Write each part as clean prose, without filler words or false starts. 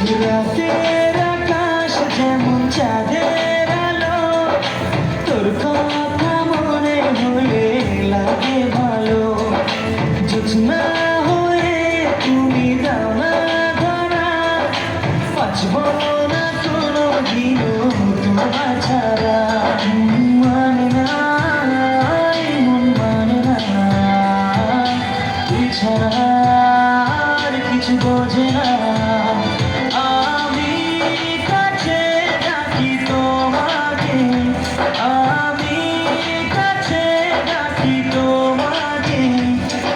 রাতের আকাশ যেমন চাঁদের আলো, তোর কথা মনে হলে লাগে ভালো। জোছনা হয়ে তুমি দাও না ধরা, বাঁচব না কোনো দিনও তোমার ছাড়া। মানে না, এই মন মানে না, তুই ছাড়া আর কিছু বোঝে না। আমি কাছে ডাকি তোমাকে, আমি কাছে ডাকি তোমাকে,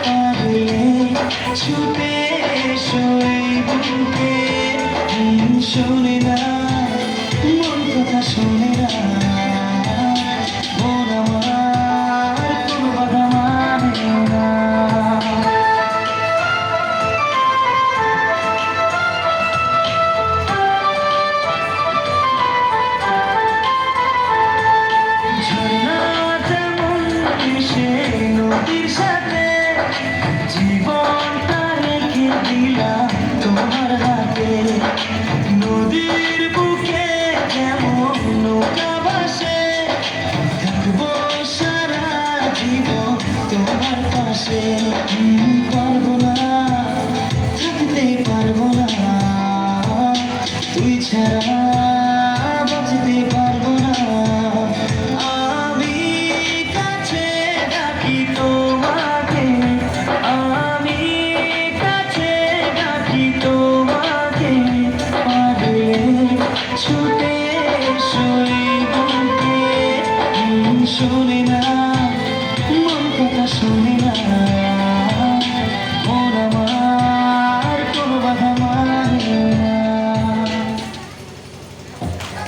পারলে ছুটে এসো এই বুকে। শোনে না মন কথা, শোনে না মন আমার, কোনো বাধা মানে না। ঝর্ণা যেমন মিশে নদীর সাথে, জীবনটা রেখে দিলাম তোমার হাতে। নদীর বুকে যেমন নৌকা ভাসে, থাকবো সারা জীবন তোমার পাশে। পারবো না, থাকতে পারবো না, তুই ছাড়া বাঁচতে পারবো না। আমি কাছে ডাকি তোমাকে, আমি কাছে ডাকি তোমাকে।